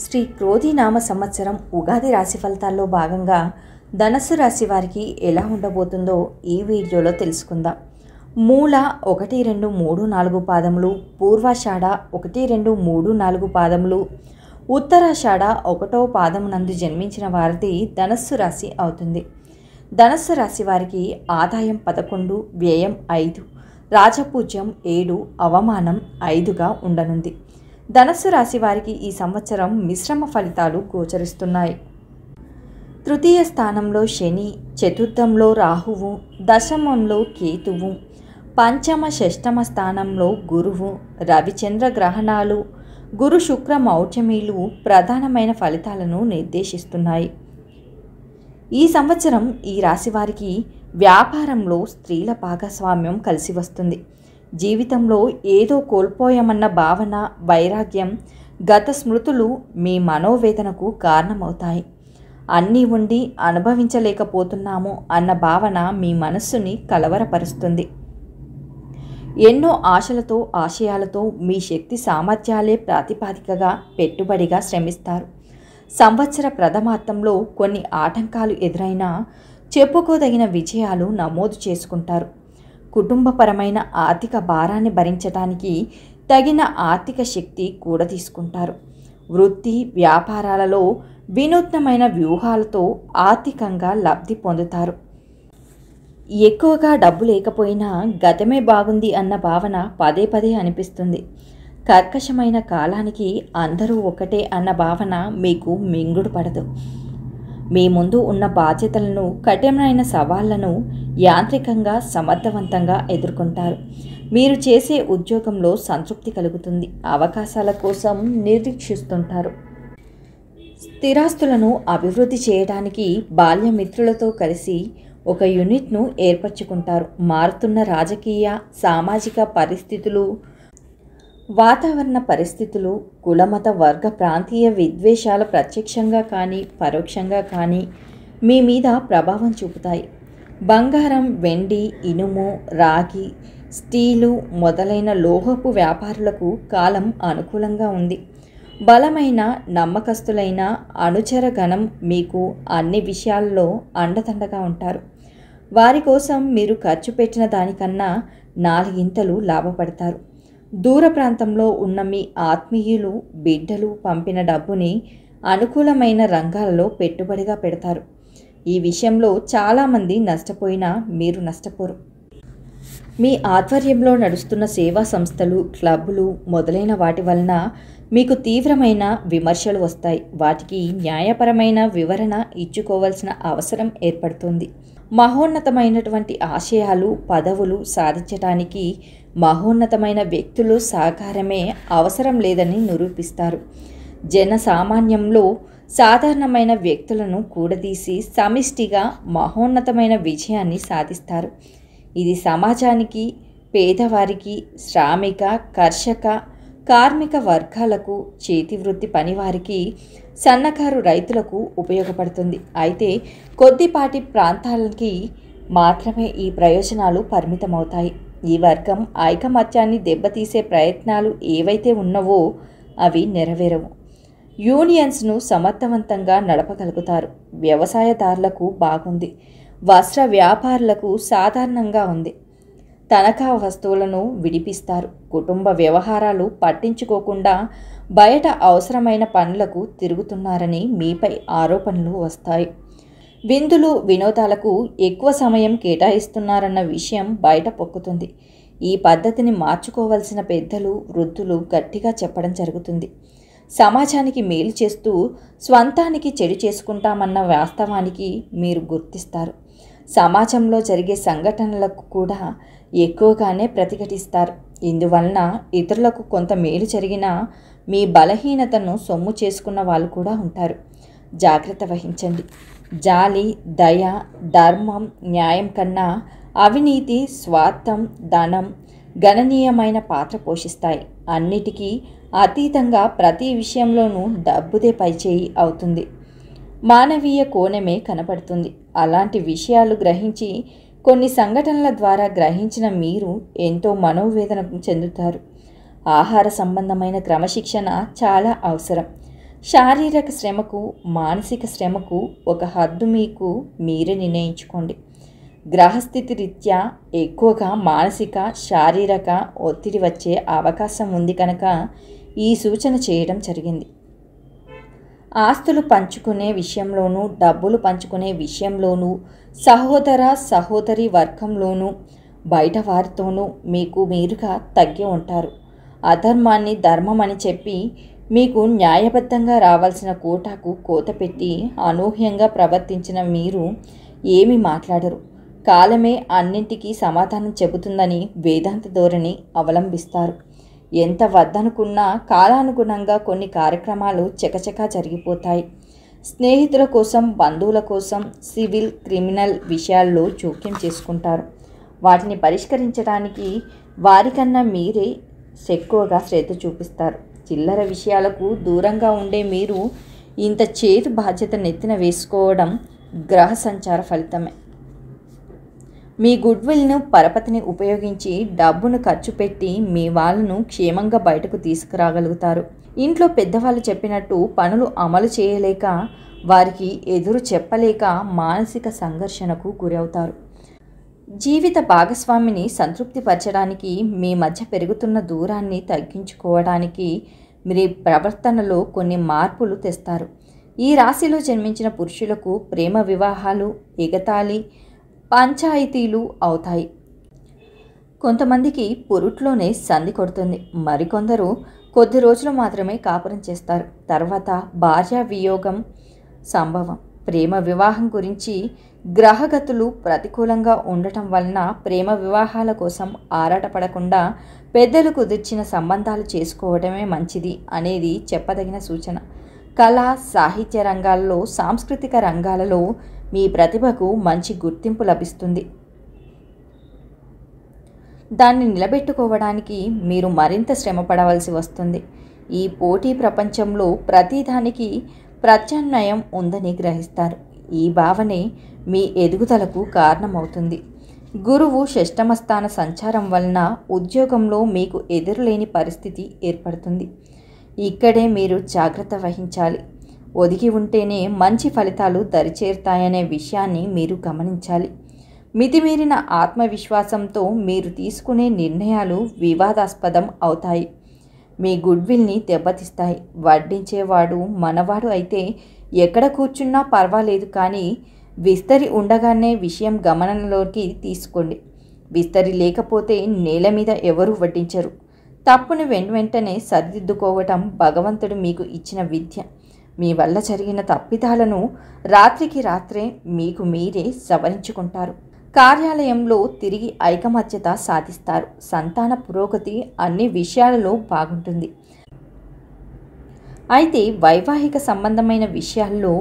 శ్రీ క్రోధినామ సంవత్సరం ఉగాది రాశి ఫలితాల్లో భాగంగా ధనస్సు రాశి వారికి ఎలా ఉండబోతుందో ఈ వీడియోలో తెలుసుకుందాం. మూల 1, 2, 3, 4 పాదములు, పూర్వాషాఢ 1, 2, 3, 4 పాదములు, ఉత్తరాషాఢ 1వ పాదమునందు జన్మించిన వారిది ధనస్సు రాశి అవుతుంది. ధనస్సు రాశి వారికి ఆదాయం 11, వ్యయం 5, రాజపూజ్యం 7, అవమానం 5గా ఉండనుంది. ధనస్సు రాశి వారికి ఈ సంవత్సరం మిశ్రమ ఫలితాలు గోచరిస్తున్నాయి. తృతీయ స్థానంలో శని, చతుర్థంలో రాహువు, దశమంలో కేతువు, పంచమ షష్టమ స్థానంలో గురువు, రవిచంద్ర గ్రహణాలు, గురు శుక్ర మౌఢ్యమీలు ప్రధానమైన ఫలితాలను నిర్దేశిస్తున్నాయి. ఈ సంవత్సరం ఈ రాశి వారికి వ్యాపారంలో స్త్రీల భాగస్వామ్యం కలిసి వస్తుంది. జీవితంలో ఏదో కోల్పోయామన్న భావన, వైరాగ్యం, గత స్మృతులు మీ మనోవేదనకు కారణమవుతాయి. అన్నీ ఉండి అనుభవించలేకపోతున్నాము అన్న భావన మీ మనస్సుని కలవరపరుస్తుంది. ఎన్నో ఆశలతో, ఆశయాలతో మీ శక్తి సామర్థ్యాలే ప్రాతిపదికగా పెట్టుబడిగా శ్రమిస్తారు. సంవత్సర ప్రథమార్థంలో కొన్ని ఆటంకాలు ఎదురైనా చెప్పుకోదగిన విజయాలు నమోదు చేసుకుంటారు. కుటుంబపరమైన ఆర్థిక భారాన్ని భరించడానికి తగిన ఆర్థిక శక్తి కూడా తీసుకుంటారు. వృత్తి వ్యాపారాలలో వినూత్నమైన వ్యూహాలతో ఆర్థికంగా లబ్ధి పొందుతారు. ఎక్కువగా డబ్బు లేకపోయినా గతమే బాగుంది అన్న భావన పదే పదే అనిపిస్తుంది. కర్కశమైన కాలానికి అందరూ ఒకటే అన్న భావన మీకు మింగుడు పడదు. మీ ముందు ఉన్న బాధ్యతలను, కఠినమైన సవాళ్లను యాంత్రికంగా సమర్థవంతంగా ఎదుర్కొంటారు. మీరు చేసే ఉద్యోగంలో సంతృప్తి కలుగుతుంది. అవకాశాల కోసం నిరీక్షిస్తుంటారు. స్థిరాస్తులను అభివృద్ధి చేయడానికి బాల్యమిత్రులతో కలిసి ఒక యూనిట్ను ఏర్పరచుకుంటారు. మారుతున్న రాజకీయ, సామాజిక పరిస్థితులు, వాతావరణ పరిస్థితులు, కులమత వర్గ ప్రాంతీయ విద్వేషాల ప్రత్యక్షంగా కానీ పరోక్షంగా కానీ మీ మీద ప్రభావం చూపుతాయి. బంగారం, వెండి, ఇనుము, రాగి, స్టీలు మొదలైన లోహపు వ్యాపారులకు కాలం అనుకూలంగా ఉంది. బలమైన, నమ్మకస్తులైన అనుచర గణం మీకు అన్ని విషయాల్లో అండదండగా ఉంటారు. వారి కోసం మీరు ఖర్చు పెట్టిన దానికన్నా 4 ఇంతలు లాభపడతారు. దూర ప్రాంతంలో ఉన్న మీ ఆత్మీయులు, బిడ్డలు పంపిన డబ్బుని అనుకూలమైన రంగాలలో పెట్టుబడిగా పెడతారు. ఈ విషయంలో చాలామంది నష్టపోయినా మీరు నష్టపోరు. మీ ఆధ్వర్యంలో నడుస్తున్న సేవా సంస్థలు, క్లబ్బులు మొదలైన వాటి వలన మీకు తీవ్రమైన విమర్శలు వస్తాయి. వాటికి న్యాయపరమైన వివరణ ఇచ్చుకోవాల్సిన అవసరం ఏర్పడుతుంది. మహోన్నతమైనటువంటి ఆశయాలు, పదవులు సాధించడానికి మహోన్నతమైన వ్యక్తులు సహకారమే అవసరం లేదని నిరూపిస్తారు. జన సామాన్యంలో సాధారణమైన వ్యక్తులను కూడదీసి సమిష్టిగా మహోన్నతమైన విజయాన్ని సాధిస్తారు. ఇది సమాజానికి, పేదవారికి, శ్రామిక, కర్షక, కార్మిక వర్గాలకు, చేతివృత్తి పనివారికి, సన్నకారు రైతులకు ఉపయోగపడుతుంది. అయితే కొద్దిపాటి ప్రాంతాలకి మాత్రమే ఈ ప్రయోజనాలు పరిమితమవుతాయి. ఈ వర్గం ఐకమత్యాన్ని దెబ్బతీసే ప్రయత్నాలు ఏవైతే ఉన్నవో అవి నెరవేరవు. యూనియన్స్ను సమర్థవంతంగా నడపగలుగుతారు. వ్యవసాయదారులకు బాగుంది. వస్త్ర వ్యాపారులకు సాధారణంగా ఉంది. తనఖా వస్తువులను విడిపిస్తారు. కుటుంబ వ్యవహారాలు పట్టించుకోకుండా బయట అవసరమైన పనులకు తిరుగుతున్నారని మీపై ఆరోపణలు వస్తాయి. విందులు, వినోదాలకు ఎక్కువ సమయం కేటాయిస్తున్నారన్న విషయం బయట పొక్కుతుంది. ఈ పద్ధతిని మార్చుకోవాల్సిన పెద్దలు, వృద్ధులు గట్టిగా చెప్పడం జరుగుతుంది. సమాజానికి మేలు చేస్తూ స్వంతానికి చెడు చేసుకుంటామన్న వాస్తవానికి మీరు గుర్తిస్తారు. సమాజంలో జరిగే సంఘటనలకు కూడా ఎక్కువగానే ప్రతిఘటిస్తారు. ఇందువలన ఇతరులకు కొంత మేలు జరిగినా మీ బలహీనతను సొమ్ము చేసుకున్న వాళ్ళు కూడా ఉంటారు. జాగ్రత్త వహించండి. జాలి, దయ, ధర్మం, న్యాయం కన్నా అవినీతి, స్వార్థం, ధనం గణనీయమైన పాత్ర పోషిస్తాయి. అన్నిటికీ అతీతంగా ప్రతి విషయంలోనూ డబ్బుదే పైచేయి అవుతుంది. మానవీయ కోణమే కనపడుతుంది. అలాంటి విషయాలు గ్రహించి కొన్ని సంఘటనల ద్వారా గ్రహించిన మీరు ఎంతో మనోవేదన చెందుతారు. ఆహార సంబంధమైన క్రమశిక్షణ చాలా అవసరం. శారీరక శ్రమకు మానసిక శ్రమకు ఒక హద్దు మీకు మీరే నిర్ణయించుకోండి. గ్రహస్థితి రీత్యా ఎక్కువగా మానసిక శారీరక ఒత్తిడి వచ్చే అవకాశం ఉంది కనుక ఈ సూచన చేయడం జరిగింది. ఆస్తులు పంచుకునే విషయంలోనూ డబ్బులు పంచుకునే విషయంలోనూ సహోదర సహోదరి వర్గంలోనూ బయట వారితోనూ మీకు మీరుగా తగ్గి ఉంటారు. అధర్మాన్ని ధర్మం అని చెప్పి మీకు న్యాయబద్ధంగా రావాల్సిన కోటాకు కోత పెట్టి అనూహ్యంగా ప్రవర్తించిన మీరు ఏమీ మాట్లాడరు. కాలమే అన్నింటికీ సమాధానం చెబుతుందని వేదాంత ధోరణి అవలంబిస్తారు. ఎంత వద్దనుకున్నా కాలానుగుణంగా కొన్ని కార్యక్రమాలు చకచకా జరిగిపోతాయి. స్నేహితుల కోసం బంధువుల కోసం సివిల్ క్రిమినల్ విషయాల్లో జోక్యం చేసుకుంటారు. వాటిని పరిష్కరించడానికి వారికన్నా మీరే ఎక్కువగా శ్రద్ధ చూపిస్తారు. చిల్లర విషయాలకు దూరంగా ఉండే మీరు ఇంత చేదు బాధ్యత నెత్తిన వేసుకోవడం గ్రహ సంచార ఫలితమే. మీ గుడ్విల్ను పరపతిని ఉపయోగించి డబ్బును ఖర్చు పెట్టి మీ వాళ్ళను క్షేమంగా బయటకు తీసుకురాగలుగుతారు. ఇంట్లో పెద్దవాళ్ళు చెప్పినట్టు పనులు అమలు చేయలేక వారికి ఎదురు చెప్పలేక మానసిక సంఘర్షణకు గురవుతారు. జీవిత భాగస్వామిని సంతృప్తిపరచడానికి మీ మధ్య పెరుగుతున్న దూరాన్ని తగ్గించుకోవడానికి మీ ప్రవర్తనలో కొన్ని మార్పులు తెస్తారు. ఈ రాశిలో జన్మించిన పురుషులకు ప్రేమ వివాహాలు ఎగతాళి పంచాయతీలు అవుతాయి. కొంతమందికి పురుట్లోనే సంధి కొడుతుంది. మరికొందరు కొద్ది రోజులు మాత్రమే కాపురం చేస్తారు. తర్వాత భార్య వియోగం సంభవం. ప్రేమ వివాహం గురించి గ్రహగతులు ప్రతికూలంగా ఉండటం వలన ప్రేమ వివాహాల కోసం ఆరాటపడకుండా పెద్దలు కుదిర్చిన సంబంధాలు చేసుకోవడమే మంచిది అనేది చెప్పదగిన సూచన. కళా సాహిత్య రంగాల్లో సాంస్కృతిక రంగాలలో మీ ప్రతిభకు మంచి గుర్తింపు లభిస్తుంది. దాన్ని నిలబెట్టుకోవడానికి మీరు మరింత శ్రమ పడవలసి వస్తుంది. ఈ పోటీ ప్రపంచంలో ప్రతిదానికి ప్రత్యామ్నాయం ఉందని గ్రహిస్తారు. ఈ భావనే మీ ఎదుగుదలకు కారణమవుతుంది. గురువు షష్టమ స్థాన సంచారం వలన ఉద్యోగంలో మీకు ఎదురులేని పరిస్థితి ఏర్పడుతుంది. ఇక్కడే మీరు జాగ్రత్త వహించాలి. ఒదిగి ఉంటేనే మంచి ఫలితాలు దరిచేరుతాయనే విషయాన్ని మీరు గమనించాలి. మితిమీరిన ఆత్మవిశ్వాసంతో మీరు తీసుకునే నిర్ణయాలు వివాదాస్పదం అవుతాయి. మీ గుడ్విల్ని దెబ్బతీస్తాయి. వడ్డించేవాడు మనవాడు అయితే ఎక్కడ కూర్చున్నా పర్వాలేదు, కానీ విస్తరి ఉండగానే విషయం గమనంలోకి తీసుకోండి. విస్తరి లేకపోతే నేల మీద ఎవరూ వడ్డించరు. తప్పును వెంటనే సరిదిద్దుకోవటం భగవంతుడు మీకు ఇచ్చిన విద్య. మీ వల్ల జరిగిన తప్పిదాలను రాత్రికి రాత్రే మీకు మీరే సవరించుకుంటారు. కార్యాలయంలో తిరిగి ఐకమత్యత సాధిస్తారు. సంతాన పురోగతి అన్ని విషయాలలో బాగుంటుంది. అయితే వైవాహిక సంబంధమైన విషయాల్లో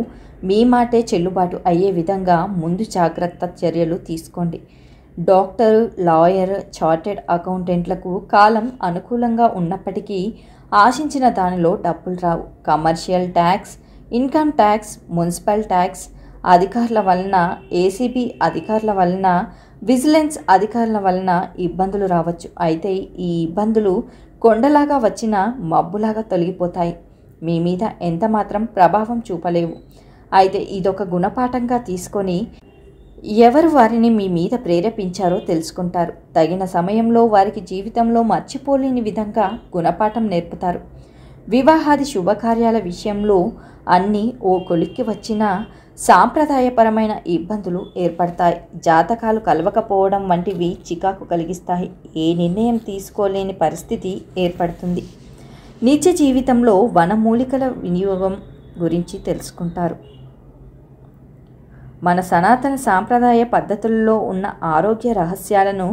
మీ మాటే చెల్లుబాటు అయ్యే విధంగా ముందు జాగ్రత్త చర్యలు తీసుకోండి. డాక్టర్, లాయర్, చార్టెడ్ అకౌంటెంట్లకు కాలం అనుకూలంగా ఉన్నప్పటికీ ఆశించిన దానిలో డబ్బులు రావు. Commercial tax, income tax, municipal tax అధికారుల వలన, ఏసీబీ అధికారుల వలన, విజిలెన్స్ అధికారుల వలన ఇబ్బందులు రావచ్చు. అయితే ఈ ఇబ్బందులు కొండలాగా వచ్చిన మబ్బులాగా తొలగిపోతాయి. మీ మీద ఎంత మాత్రం ప్రభావం చూపలేవు. అయితే ఇదొక గుణపాఠంగా తీసుకొని ఎవరు వారిని మీ మీద ప్రేరేపించారో తెలుసుకుంటారు. తగిన సమయంలో వారికి జీవితంలో మర్చిపోలేని విధంగా గుణపాఠం నేర్పుతారు. వివాహాది శుభకార్యాల విషయంలో అన్నీ ఓ కొలిక్కి వచ్చినా సాంప్రదాయపరమైన ఇబ్బందులు ఏర్పడతాయి. జాతకాలు కలవకపోవడం వంటివి చికాకు కలిగిస్తాయి. ఏ నిర్ణయం తీసుకోలేని పరిస్థితి ఏర్పడుతుంది. నిత్య జీవితంలో వనమూలికల వినియోగం గురించి తెలుసుకుంటారు. మన సనాతన సాంప్రదాయ పద్ధతుల్లో ఉన్న ఆరోగ్య రహస్యాలను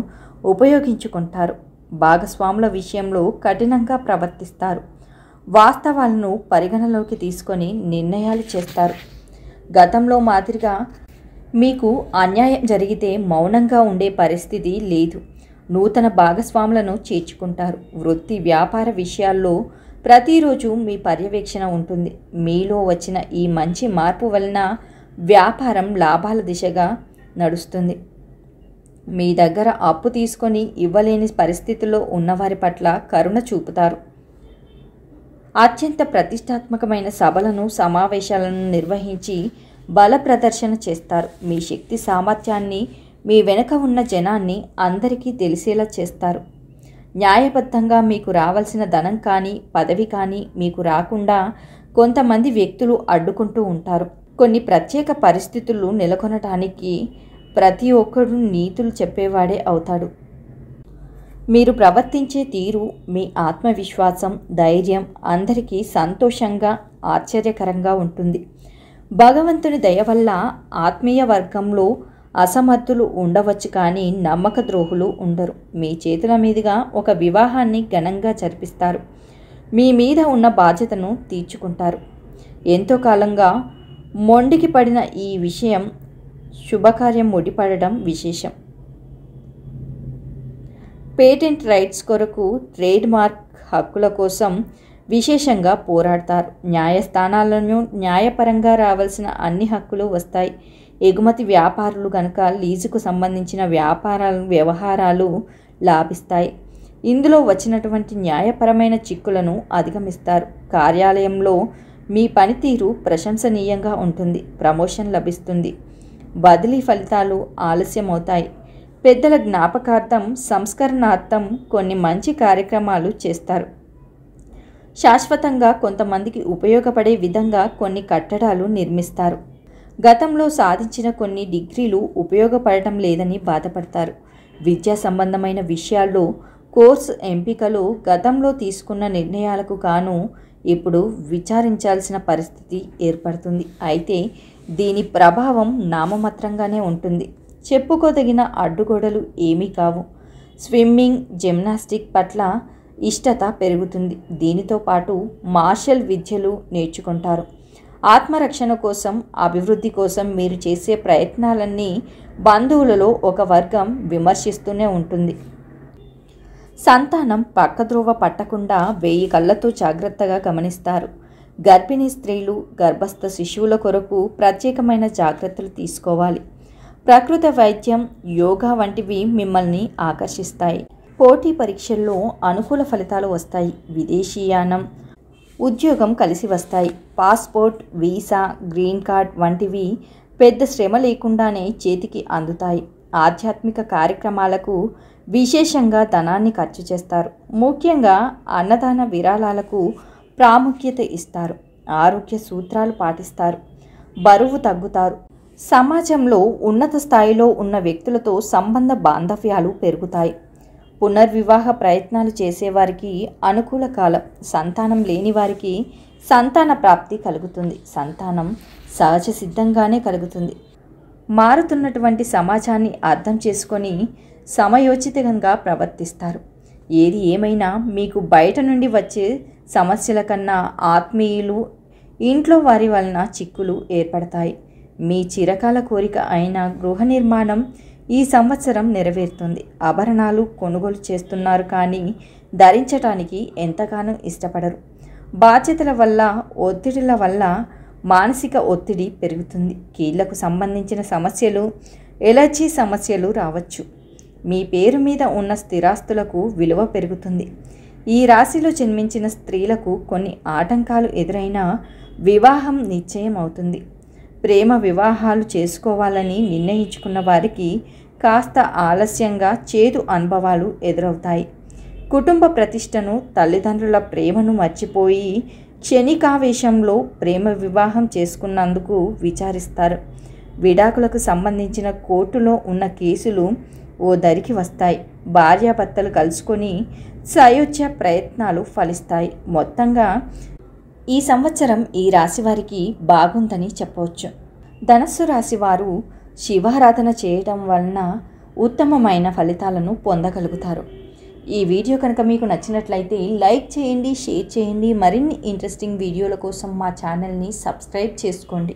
ఉపయోగించుకుంటారు. భాగస్వాముల విషయంలో కఠినంగా ప్రవర్తిస్తారు. వాస్తవాలను పరిగణలోకి తీసుకొని నిర్ణయాలు చేస్తారు. గతంలో మాదిరిగా మీకు అన్యాయం జరిగితే మౌనంగా ఉండే పరిస్థితి లేదు. నూతన భాగస్వాములను చేర్చుకుంటారు. వృత్తి వ్యాపార విషయాల్లో ప్రతిరోజు మీ పర్యవేక్షణ ఉంటుంది. మీలో వచ్చిన ఈ మంచి మార్పు వలన వ్యాపారం లాభాల దిశగా నడుస్తుంది. మీ దగ్గర అప్పు తీసుకొని ఇవ్వలేని పరిస్థితుల్లో ఉన్నవారి పట్ల కరుణ చూపుతారు. అత్యంత ప్రతిష్టాత్మకమైన సభలను సమావేశాలను నిర్వహించి బల ప్రదర్శన చేస్తారు. మీ శక్తి సామర్థ్యాన్ని, మీ వెనుక ఉన్న జనాన్ని అందరికీ తెలిసేలా చేస్తారు. న్యాయబద్ధంగా మీకు రావాల్సిన ధనం కానీ పదవి కానీ మీకు రాకుండా కొంతమంది వ్యక్తులు అడ్డుకుంటూ ఉంటారు. కొన్ని ప్రత్యేక పరిస్థితులు నెలకొనటానికి ప్రతి ఒక్కరు నీతులు చెప్పేవాడే అవుతాడు. మీరు ప్రవర్తించే తీరు, మీ ఆత్మవిశ్వాసం, ధైర్యం అందరికీ సంతోషంగా, ఆశ్చర్యకరంగా ఉంటుంది. భగవంతుని దయ వల్ల ఆత్మీయ వర్గంలో అసమర్థులు ఉండవచ్చు కానీ నమ్మక ద్రోహులు ఉండరు. మీ చేతుల మీదుగా ఒక వివాహాన్ని ఘనంగా జరిపిస్తారు. మీ మీద ఉన్న బాధ్యతను తీర్చుకుంటారు. ఎంతో కాలంగా మొండికి పడిన ఈ విషయం శుభకార్యం ముడిపడడం విశేషం. పేటెంట్ రైట్స్ కొరకు, ట్రేడ్ మార్క్ హక్కుల కోసం విశేషంగా పోరాడతారు. న్యాయస్థానాలను న్యాయపరంగా రావాల్సిన అన్ని హక్కులు వస్తాయి. ఎగుమతి వ్యాపారులు కనుక లీజుకు సంబంధించిన వ్యవహారాలు లాభిస్తాయి. ఇందులో వచ్చినటువంటి న్యాయపరమైన చిక్కులను అధిగమిస్తారు. కార్యాలయంలో మీ పనితీరు ప్రశంసనీయంగా ఉంటుంది. ప్రమోషన్ లభిస్తుంది. బదిలీ ఫలితాలు ఆలస్యమవుతాయి. పెద్దల జ్ఞాపకార్థం, సంస్కరణార్థం కొన్ని మంచి కార్యక్రమాలు చేస్తారు. శాశ్వతంగా కొంతమందికి ఉపయోగపడే విధంగా కొన్ని కట్టడాలు నిర్మిస్తారు. గతంలో సాధించిన కొన్ని డిగ్రీలు ఉపయోగపడటం లేదని బాధపడతారు. విద్యా సంబంధమైన విషయాల్లో కోర్సు ఎంపికలు గతంలో తీసుకున్న నిర్ణయాలకు గాను ఇప్పుడు విచారించాల్సిన పరిస్థితి ఏర్పడుతుంది. అయితే దీని ప్రభావం నామమాత్రంగానే ఉంటుంది. చెప్పుకోదగిన అడ్డుగోడలు ఏమీ కావు. స్విమ్మింగ్, జిమ్నాస్టిక్ పట్ల ఇష్టత పెరుగుతుంది. దీనితో పాటు మార్షల్ విద్యలు నేర్చుకుంటారు. ఆత్మరక్షణ కోసం, అభివృద్ధి కోసం మీరు చేసే ప్రయత్నాలన్నీ బంధువులలో ఒక వర్గం విమర్శిస్తూనే ఉంటుంది. సంతానం పక్కద్రోవ పట్టకుండా 1000 కళ్ళతో జాగ్రత్తగా గమనిస్తారు. గర్భిణీ స్త్రీలు, గర్భస్థ శిశువుల కొరకు ప్రత్యేకమైన జాగ్రత్తలు తీసుకోవాలి. ప్రకృతి వైద్యం, యోగా వంటివి మిమ్మల్ని ఆకర్షిస్తాయి. పోటీ పరీక్షల్లో అనుకూల ఫలితాలు వస్తాయి. విదేశీయానం, ఉద్యోగం కలిసి వస్తాయి. పాస్పోర్ట్, వీసా, గ్రీన్ కార్డ్ వంటివి పెద్ద శ్రమ లేకుండానే చేతికి అందుతాయి. ఆధ్యాత్మిక కార్యక్రమాలకు విశేషంగా ధనాన్ని ఖర్చు చేస్తారు. ముఖ్యంగా అన్నదాన విరాళాలకు ప్రాముఖ్యత ఇస్తారు. ఆరోగ్య సూత్రాలు పాటిస్తారు. బరువు తగ్గుతారు. సమాజంలో ఉన్నత స్థాయిలో ఉన్న వ్యక్తులతో సంబంధ బాంధవ్యాలు పెరుగుతాయి. పునర్వివాహ ప్రయత్నాలు చేసేవారికి అనుకూల కాలం. సంతానం లేని వారికి సంతాన ప్రాప్తి కలుగుతుంది. సంతానం సహజ సిద్ధంగానే కలుగుతుంది. మారుతున్నటువంటి సమాజాన్ని అర్థం చేసుకొని సమయోచితంగా ప్రవర్తిస్తారు. ఏది ఏమైనా మీకు బయట నుండి వచ్చే సమస్యల కన్నా ఆత్మీయులు, ఇంట్లో వారి వలన చిక్కులు ఏర్పడతాయి. మీ చిరకాల కోరిక అయిన గృహ నిర్మాణం ఈ సంవత్సరం నెరవేరుతుంది. ఆభరణాలు కొనుగోలు చేస్తున్నారు కానీ ధరించటానికి ఎంతగానో ఇష్టపడరు. బాధ్యతల వల్ల, ఒత్తిడిల వల్ల మానసిక ఒత్తిడి పెరుగుతుంది. కీళ్లకు సంబంధించిన సమస్యలు, ఎలర్జీ సమస్యలు రావచ్చు. మీ పేరు మీద ఉన్న స్థిరాస్తులకు విలువ పెరుగుతుంది. ఈ రాశిలో జన్మించిన స్త్రీలకు కొన్ని ఆటంకాలు ఎదురైనా వివాహం నిశ్చయం అవుతుంది. ప్రేమ వివాహాలు చేసుకోవాలని నిర్ణయించుకున్న వారికి కాస్త ఆలస్యంగా చేదు అనుభవాలు ఎదురవుతాయి. కుటుంబ ప్రతిష్టను, తల్లిదండ్రుల ప్రేమను మర్చిపోయి క్షణికావేశంలో ప్రేమ వివాహం చేసుకున్నందుకు విచారిస్తారు. విడాకులకు సంబంధించిన కోర్టులో ఉన్న కేసులు ఓ దరికి వస్తాయి. భార్యాభర్తలు కలుసుకొని సయోధ్య ప్రయత్నాలు ఫలిస్తాయి. మొత్తంగా ఈ సంవత్సరం ఈ రాశి వారికి బాగుందని చెప్పవచ్చు. ధనస్సు రాశి వారు శివారాధన చేయటం వలన ఉత్తమమైన ఫలితాలను పొందగలుగుతారు. ఈ వీడియో కనుక మీకు నచ్చినట్లయితే లైక్ చేయండి, షేర్ చేయండి. మరిన్ని ఇంట్రెస్టింగ్ వీడియోల కోసం మా ఛానల్ని సబ్స్క్రైబ్ చేసుకోండి.